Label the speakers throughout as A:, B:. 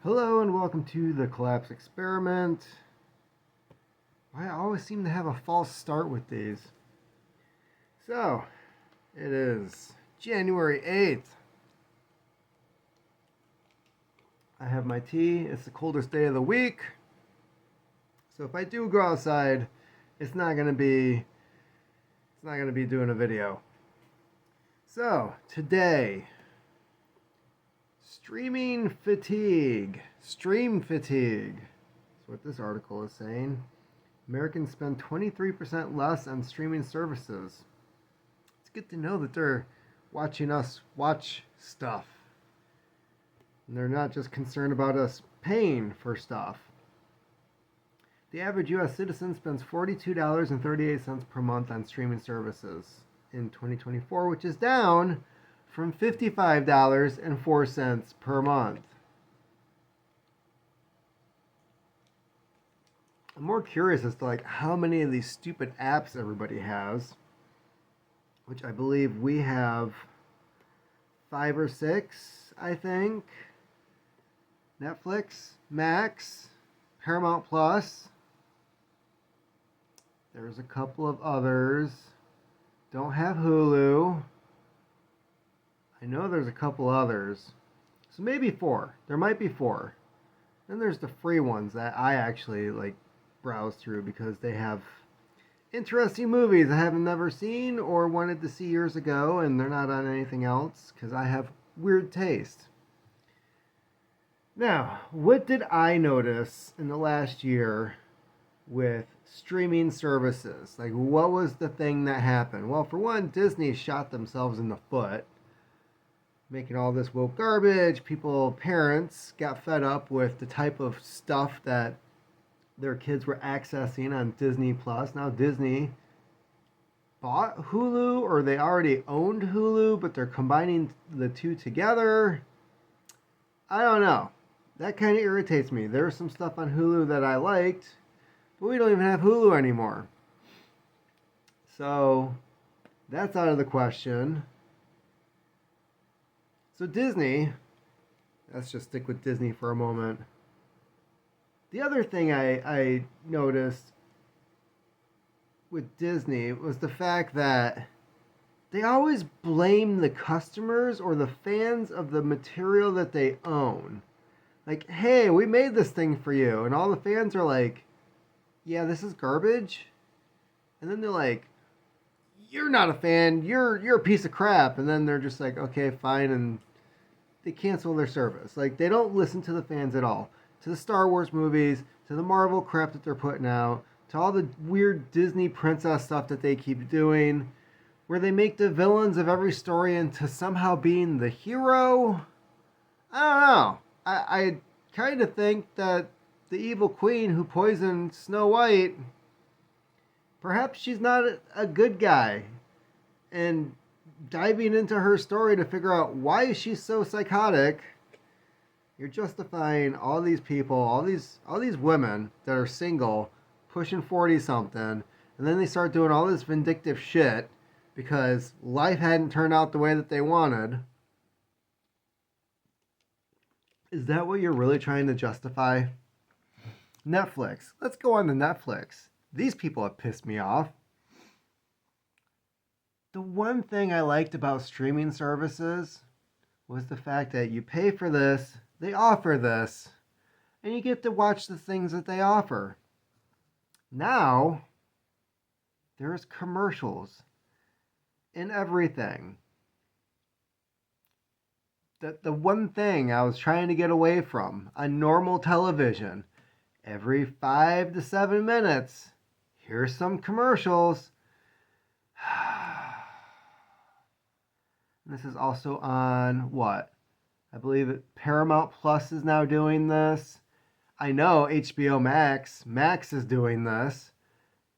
A: Hello and welcome to the Collapse Experiment. I always seem to have a false start with these. So, it is January 8th. I have my tea. It's the coldest day of the week. So if I do go outside, it's not going to be doing a video. So, today, streaming fatigue. Stream fatigue. That's what this article is saying. Americans spend 23% less on streaming services. It's good to know that they're watching us watch stuff. And they're not just concerned about us paying for stuff. The average U.S. citizen spends $42.38 per month on streaming services in 2024, which is down from $55.04 per month. I'm more curious as to how many of these stupid apps everybody has, which I believe we have 5 or 6, I think. Netflix, Max, Paramount Plus. There's a couple of others. Don't have Hulu. I know there's a couple others. So maybe 4. There might be 4. Then there's the free ones that I actually browse through because they have interesting movies I haven't never seen or wanted to see years ago, and they're not on anything else because I have weird taste. Now, what did I notice in the last year with streaming services? What was the thing that happened? Well, for one, Disney shot themselves in the foot, making all this woke garbage. Parents got fed up with the type of stuff that their kids were accessing on Disney Plus. Now Disney bought Hulu, or they already owned Hulu, but they're combining the two together. I don't know. That kind of irritates me. There's some stuff on Hulu that I liked, but we don't even have Hulu anymore. So that's out of the question. So Disney, let's just stick with Disney for a moment. The other thing I noticed with Disney was the fact that they always blame the customers or the fans of the material that they own. Hey, we made this thing for you. And all the fans are like, yeah, this is garbage. And then they're like, you're not a fan. You're a piece of crap. And then they're just like, okay, fine. And they cancel their service. They don't listen to the fans at all. To the Star Wars movies, to the Marvel crap that they're putting out, to all the weird Disney princess stuff that they keep doing, where they make the villains of every story into somehow being the hero. I don't know. I kind of think that the evil queen who poisoned Snow White, perhaps she's not a good guy. And diving into her story to figure out why she's so psychotic, you're justifying all these people, all these women that are single, pushing 40 something, and then they start doing all this vindictive shit because life hadn't turned out the way that they wanted. Is that what you're really trying to justify? Netflix. Let's go on to Netflix. These people have pissed me off. The one thing I liked about streaming services was the fact that you pay for this, they offer this, and you get to watch the things that they offer. Now, there's commercials in everything. The one thing I was trying to get away from on normal television, every 5 to 7 minutes, here's some commercials. This is also on what? I believe Paramount Plus is now doing this. I know HBO Max is doing this.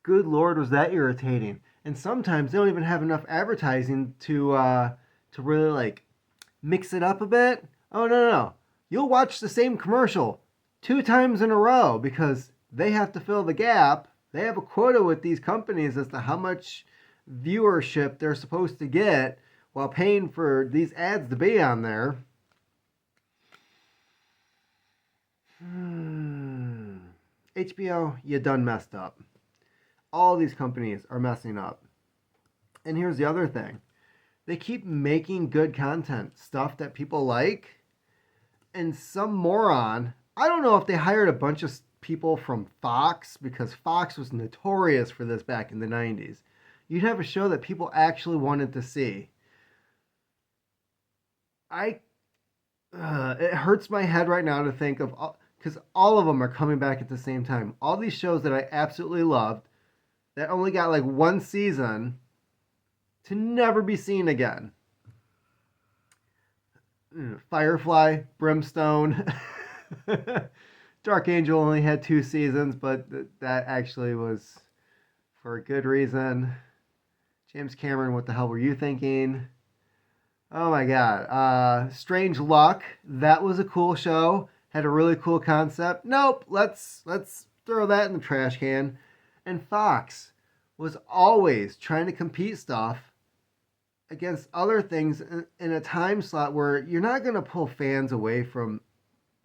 A: Good Lord, was that irritating. And sometimes they don't even have enough advertising to really mix it up a bit. Oh, no. You'll watch the same commercial 2 times in a row because they have to fill the gap. They have a quota with these companies as to how much viewership they're supposed to get while paying for these ads to be on there. HBO, you done messed up. All these companies are messing up. And here's the other thing. They keep making good content, stuff that people like, and some moron, I don't know if they hired a bunch of people from Fox, because Fox was notorious for this back in the 90s. You'd have a show that people actually wanted to see. It hurts my head right now to think of, because all of them are coming back at the same time. All these shows that I absolutely loved that only got like one season to never be seen again. Firefly, Brimstone. Dark Angel only had 2 seasons, but that actually was for a good reason. James Cameron, what the hell were you thinking? Oh my god. Strange Luck, that was a cool show. Had a really cool concept. Nope, let's throw that in the trash can. And Fox was always trying to compete stuff against other things in a time slot where you're not going to pull fans away from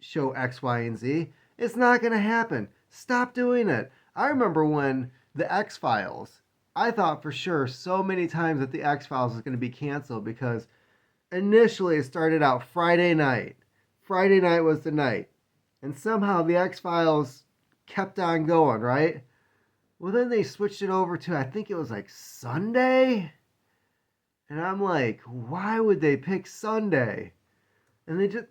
A: show X, Y, and Z. It's not going to happen. Stop doing it. I remember when the X-Files, I thought for sure so many times that the X-Files was going to be canceled because initially it started out Friday night. Friday night was the night. And somehow the X-Files kept on going, right? Well, then they switched it over to, I think it was like Sunday. And I'm like, why would they pick Sunday? And they just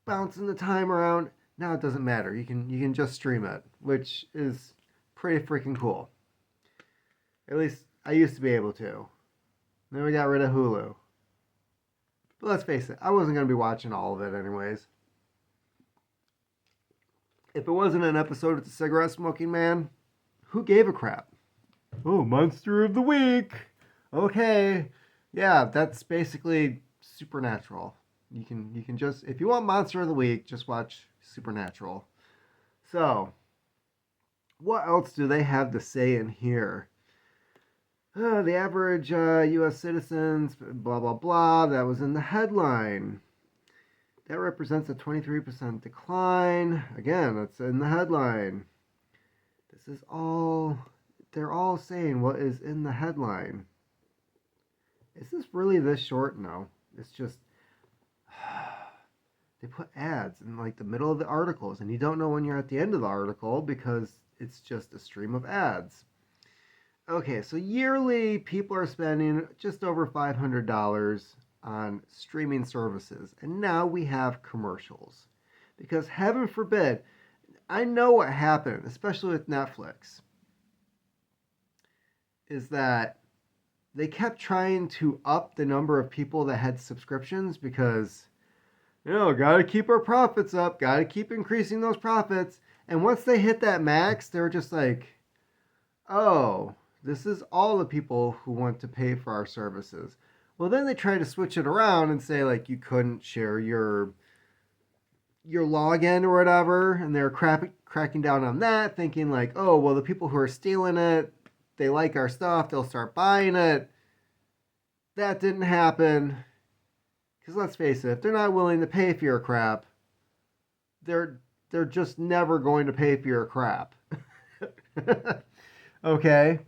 A: bouncing the time around. Now it doesn't matter. You can just stream it, which is pretty freaking cool. At least I used to be able to. Then we got rid of Hulu. But let's face it, I wasn't going to be watching all of it anyways. If it wasn't an episode of The Cigarette Smoking Man, who gave a crap? Oh, Monster of the Week. Okay. Yeah, that's basically Supernatural. You can just, if you want Monster of the Week, just watch Supernatural. So, what else do they have to say in here? The average U.S. citizens, blah, blah, blah. That was in the headline. That represents a 23% decline. Again, that's in the headline. This is all, they're all saying what is in the headline. Is this really this short? No. It's just, they put ads in like the middle of the articles, and you don't know when you're at the end of the article because it's just a stream of ads. Okay, so yearly people are spending just over $500 on streaming services, and now we have commercials. Because heaven forbid, I know what happened, especially with Netflix, is that they kept trying to up the number of people that had subscriptions because, gotta keep our profits up, gotta keep increasing those profits. And once they hit that max, they were just like, oh, this is all the people who want to pay for our services. Well, then they tried to switch it around and say, like, you couldn't share your login or whatever, and they're cracking down on that, thinking like, oh, well, the people who are stealing it, they like our stuff, they'll start buying it. That didn't happen. Because let's face it, if they're not willing to pay for your crap, they're just never going to pay for your crap. Okay?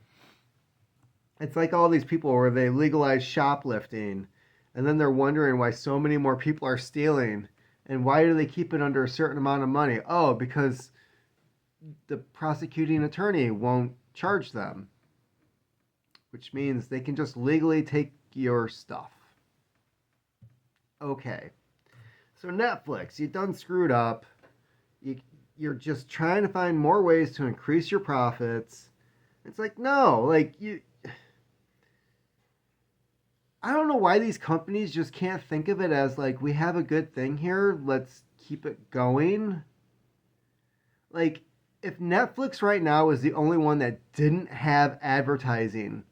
A: It's like all these people where they legalize shoplifting, and then they're wondering why so many more people are stealing, and why do they keep it under a certain amount of money? Oh, because the prosecuting attorney won't charge them. Which means they can just legally take your stuff. Okay. So Netflix, you done screwed up. You're just trying to find more ways to increase your profits. It's like, no, like I don't know why these companies just can't think of it as like, we have a good thing here, let's keep it going. Like, if Netflix right now was the only one that didn't have advertising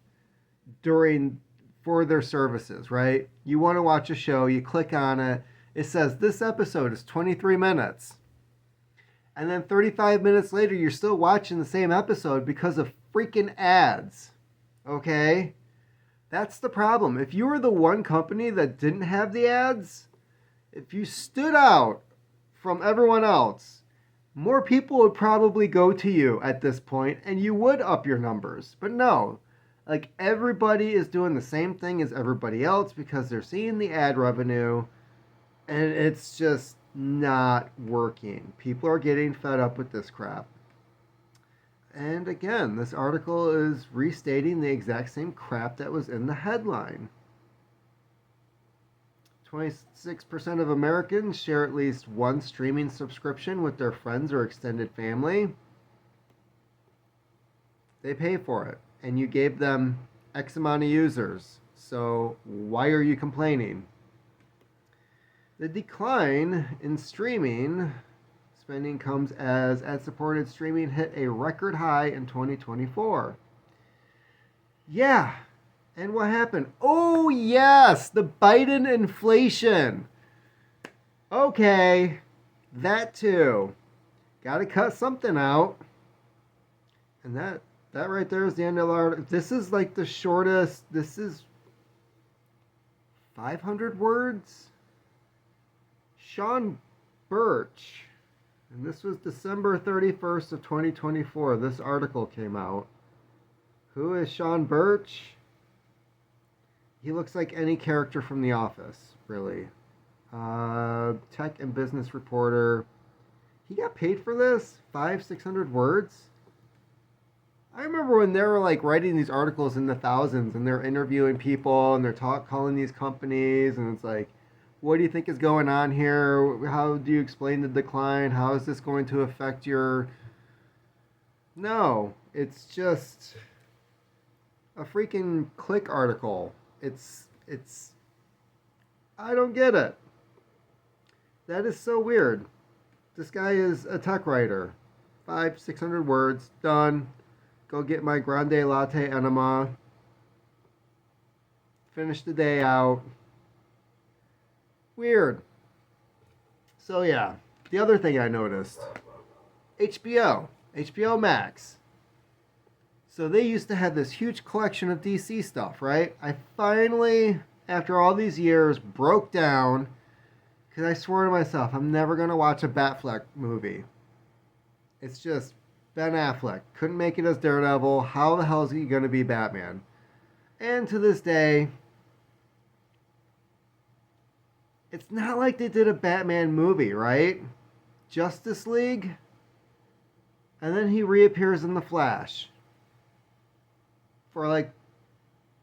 A: for their services, right? You want to watch a show, you click on it, it says this episode is 23 minutes. And then 35 minutes later, you're still watching the same episode because of freaking ads. Okay? That's the problem. If you were the one company that didn't have the ads, if you stood out from everyone else, more people would probably go to you at this point and you would up your numbers. But no, like everybody is doing the same thing as everybody else because they're seeing the ad revenue and it's just not working. People are getting fed up with this crap. And again, this article is restating the exact same crap that was in the headline. 26% of Americans share at least one streaming subscription with their friends or extended family. They pay for it, and you gave them X amount of users. So why are you complaining? The decline in streaming spending comes as ad-supported streaming hit a record high in 2024. Yeah. And what happened? Oh, yes, the Biden inflation. Okay, that too. Got to cut something out. And that right there is the end of the article. This is like the shortest. This is 500 words. Sean Birch. And this was December 31st of 2024. This article came out. Who is Sean Birch? He looks like any character from The Office, really. Tech and business reporter. He got paid for this? 600 words? I remember when they were like writing these articles in the thousands and they're interviewing people and they're calling these companies and it's like, what do you think is going on here? How do you explain the decline? How is this going to affect your... No, it's just a freaking Click article. It's I don't get it. That is so weird. This guy is a tech writer. 600 words, done. Go get my grande latte enema. Finish the day out. Weird. So yeah, the other thing I noticed, HBO Max. So they used to have this huge collection of DC stuff, right? I finally, after all these years, broke down because I swore to myself, I'm never going to watch a Batfleck movie. It's just Ben Affleck. Couldn't make it as Daredevil. How the hell is he going to be Batman? And to this day, it's not like they did a Batman movie, right? Justice League. And then he reappears in The Flash. For like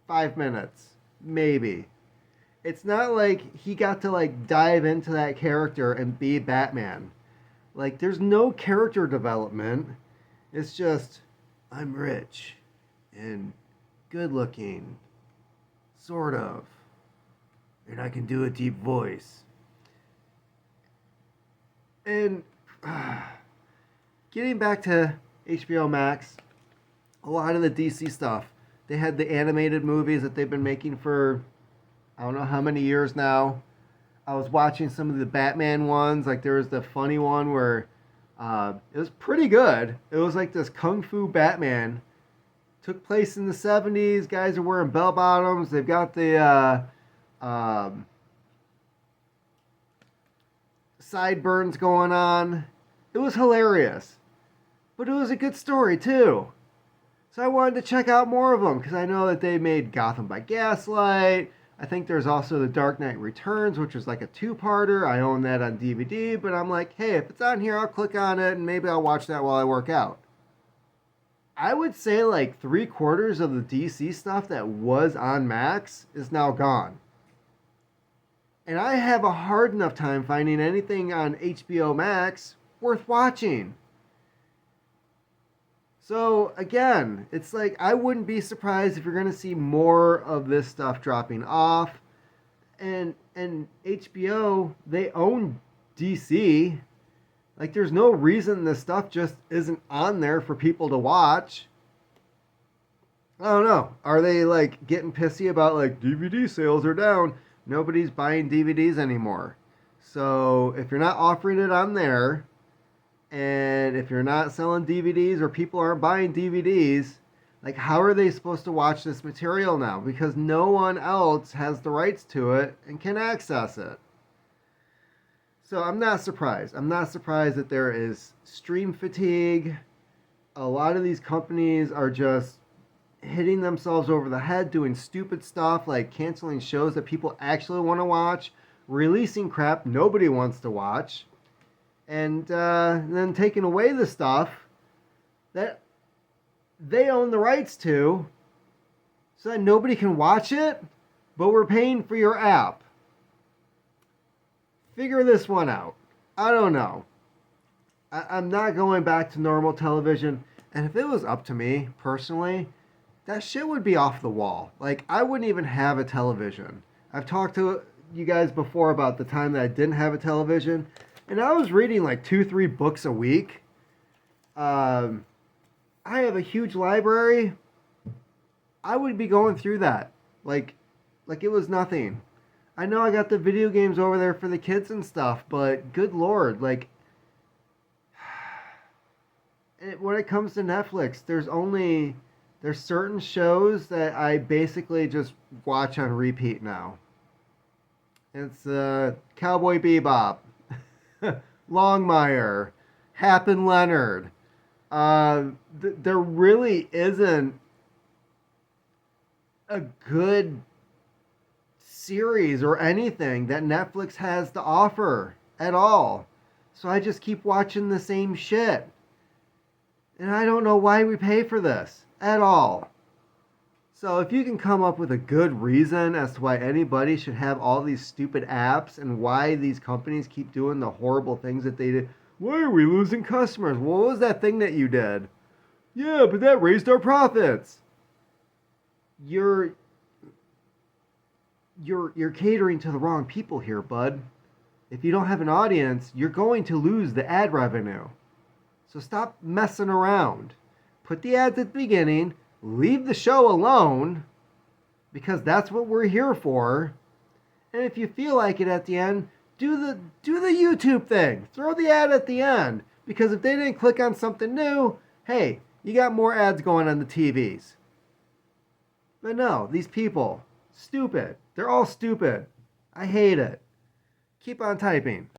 A: 5 minutes, maybe. It's not like he got to like dive into that character and be Batman. Like there's no character development. It's just, I'm rich and good looking, sort of, and I can do a deep voice. And getting back to HBO Max, a lot of the DC stuff. They had the animated movies that they've been making for I don't know how many years now. I was watching some of the Batman ones. Like there was the funny one where it was pretty good. It was like this Kung Fu Batman. Took place in the 70s. Guys are wearing bell bottoms. They've got the sideburns going on. It was hilarious. But it was a good story too. So I wanted to check out more of them because I know that they made Gotham by Gaslight. I think there's also The Dark Knight Returns, which is like a two-parter. I own that on DVD, but I'm like, hey, if it's on here, I'll click on it and maybe I'll watch that while I work out. I would say like 3/4 of the DC stuff that was on Max is now gone. And I have a hard enough time finding anything on HBO Max worth watching. So again, it's like I wouldn't be surprised if you're going to see more of this stuff dropping off. And HBO, they own DC. Like there's no reason this stuff just isn't on there for people to watch. I don't know. Are they like getting pissy about like DVD sales are down? Nobody's buying DVDs anymore. So if you're not offering it on there, and if you're not selling DVDs or people aren't buying DVDs, like how are they supposed to watch this material now? Because no one else has the rights to it and can access it. So I'm not surprised. I'm not surprised that there is stream fatigue. A lot of these companies are just hitting themselves over the head doing stupid stuff like canceling shows that people actually want to watch, releasing crap nobody wants to watch, and then taking away the stuff that they own the rights to so that nobody can watch it, but we're paying for your app. Figure this one out. I don't know. I'm not going back to normal television. And if it was up to me personally, that shit would be off the wall. Like, I wouldn't even have a television. I've talked to you guys before about the time that I didn't have a television, and I was reading like 2-3 books a week. I have a huge library. I would be going through that like it was nothing. I know I got the video games over there for the kids and stuff, but good lord, like when it comes to Netflix, there's certain shows that I basically just watch on repeat now. It's Cowboy Bebop, Longmire, Hap and Leonard. There really isn't a good series or anything that Netflix has to offer at all. So I just keep watching the same shit. And I don't know why we pay for this at all. So if you can come up with a good reason as to why anybody should have all these stupid apps and why these companies keep doing the horrible things that they did. Why are we losing customers? Well, what was that thing that you did? Yeah, but that raised our profits. You're catering to the wrong people here, bud. If you don't have an audience, you're going to lose the ad revenue. So stop messing around. Put the ads at the beginning, leave the show alone, because that's what we're here for. And if you feel like it at the end, do the YouTube thing. Throw the ad at the end. Because if they didn't click on something new, hey, you got more ads going on the TVs. But no, these people, stupid. They're all stupid. I hate it. Keep on typing.